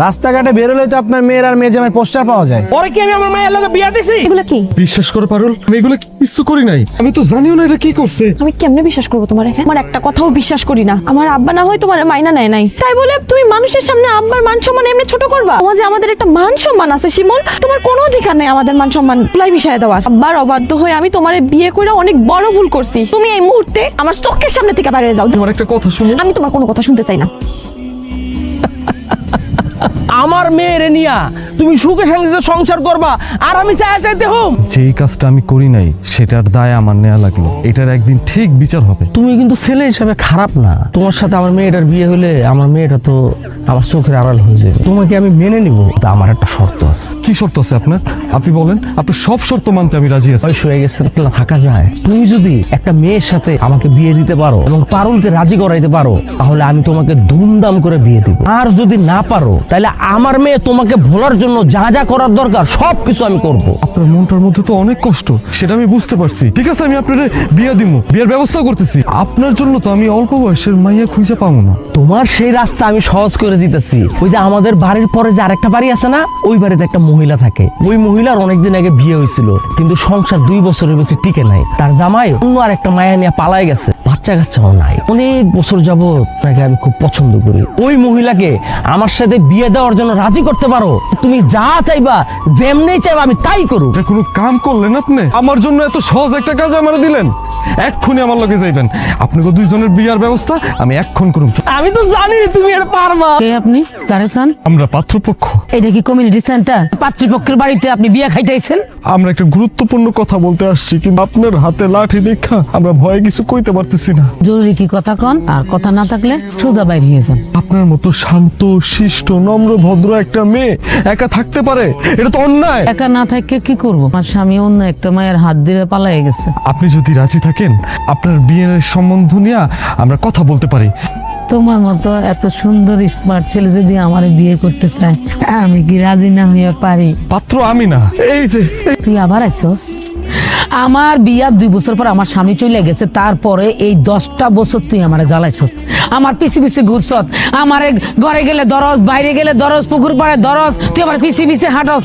রাস্তাঘাটে বেরোলে তো আপনার মেয়ের আর মেয়ে জামাই পোস্টার পাওয়া যায়। পরে কি আমি আমার মায়ের লগে বিয়া দিছি? এগুলো কি? বিশ্বাস করে পারুল, আমি এগুলো কিছু করি নাই। আমি তো জানিও না এটা কি করছে। আমি কেমনে বিশ্বাস করবো তোমারে? হ্যাঁ, আমার একটা কথাও বিশ্বাস করি না। আমার আব্বা না হয় তোমার মাইনা নেয় নাই, তাই বলে তুমি মানুষের সামনে আব্বার মান সম্মান এমনি ছোট করবা? সমাজে আমাদের একটা মান সম্মান আছে শিমুল, তোমার কোনো অধিকার নেই আমাদের মান সম্মান প্লাই বিষয়ে দেওয়ার। আব্বার অবাধ্য হয়ে আমি তোমারে বিয়ে করে অনেক বড় ভুল করছি। তুমি এই মুহূর্তে আমার চোখের সামনে থেকে বাইরে যাও। তোমার একটা কথা শুনো। আমি তোমার কোনো কথা শুনতে চাই না। আমার মেয়ের নিয়া তুমি সুখে শান্তিতে সংসার করবা আর আমি চাইতে হোম। যেই কাজটা আমি করি নাই সেটার দায় আমার নেওয়া লাগলো। এটার একদিন ঠিক বিচার হবে। তুমি কিন্তু ছেলে হিসাবে খারাপ না। তোমার সাথে আমার মেয়েটার বিয়ে হলে আমার মেয়েটা তো আমার চোখের আড়াল হয়ে যাবে। তোমাকে আমি মেনে নিব, তা আমার একটা শর্ত আছে। কি শর্ত আছে আপনার? আপনি বলেন। আপনার সব শর্ত মানতে আমি রাজি আছি। বয়স হয়ে গেছে, একলা থাকা যায়। তুমি যদি একটা মেয়ের সাথে আমাকে বিয়ে দিতে পারো এবং পারুলকে রাজি করাইতে পারো, তাহলে আমি তোমাকে ধুমধাম করে বিয়ে দিব। আর যদি না পারো, তাহলে আমার মেয়ে তোমাকে ভোলার জন্য যা যা করার দরকার সবকিছু আমি করব। আপনার মনটার মধ্যে তো অনেক কষ্ট, সেটা আমি বুঝতে পারছি। ঠিক আছে, আমি আপনার বিয়ে দিব, বিয়ের ব্যবস্থা করতেছি। আপনার জন্য তো আমি অল্প বয়সের মাইয়া খুঁজে পাবো না। তোমার সেই রাস্তা আমি সহজ করে দিতেছি। ওই যে আমাদের বাড়ির পরে যে আরেকটা বাড়ি আছে না, ওই বাড়িতে একটা মহিলা থাকে। ওই মহিলার অনেকদিন আগে বিয়ে হয়েছিল, কিন্তু সংসার 2 বছরের বেশি টিকে নাই। তার জামাই অন্য আরেকটা মায়া নিয়ে পালায় গেছে, বাচ্চা কাচ্চাও নাই। অনেক বছর যাবত তাকে আমি খুব পছন্দ করি। ওই মহিলাকে আমার সাথে বিয়ে দেওয়ার জন্য রাজি করতে পারো? তুমি যা চাইবা, যেমনি চাইবা আমি তাই করব। এটা কোনো কাম করলেন আপনি? আমার জন্য এত সহজ একটা কাজ আমার দিলেন। এক্ষুনি আমার লগে যাইবেন। আপনাকে দুইজনের বিয়ার ব্যবস্থা আমি এক্ষুন করুন। আমি তো জানি তুমি এটা পারবা। কে আপনি? কারে চান? আমরা পাত্রপক্ষ। এটা কি কমিউনিটি সেন্টার? পাত্রপক্ষের বাড়িতে আপনি বিয়ে খাইতেছেন? আমরা একটা গুরুত্বপূর্ণ কথা বলতে আসছি, কিন্তু আপনার হাতে লাঠি দেখা আমরা ভয়ে কিছু কইতে পারতেছি না। জরুরি কি কথা কন, আর কথা না থাকলে সোজা বাইরে হয়ে যান। আপনার মতো শান্ত শিষ্ট নম্র ভদ্র একটা মেয়ে একা থাকতে পারে? এটা তো অন্যায়। একা না থাকলে কি করব? আমার স্বামী অন্য একটা মায়ের হাত দিয়ে পালাই গেছে। আপনি যদি রাজি থাকেন, আপনার বিয়ের সম্বন্ধ নিয়ে আমরা কথা বলতে পারি। তোমার মতো এত সুন্দর স্মার্ট ছেলে যদি আমার বিয়ে করতে চায়, আমি কি রাজি না হইয়া পারি? পাত্র আমি না, এই যে তুই আবার আইসস? আমার বিয়ার 2 বছর পর আমার স্বামী চলে গেছে, তারপরে এই 10টা বছর তুই আমার জ্বালাইছ, আমার পিছে পিছে ঘুরছ, আমার ঘরে গেলে দরজ, বাইরে গেলে দরজ, পুকুর পাড়ে দরজ, তুই আমার পিছে পিছে হাঁটস।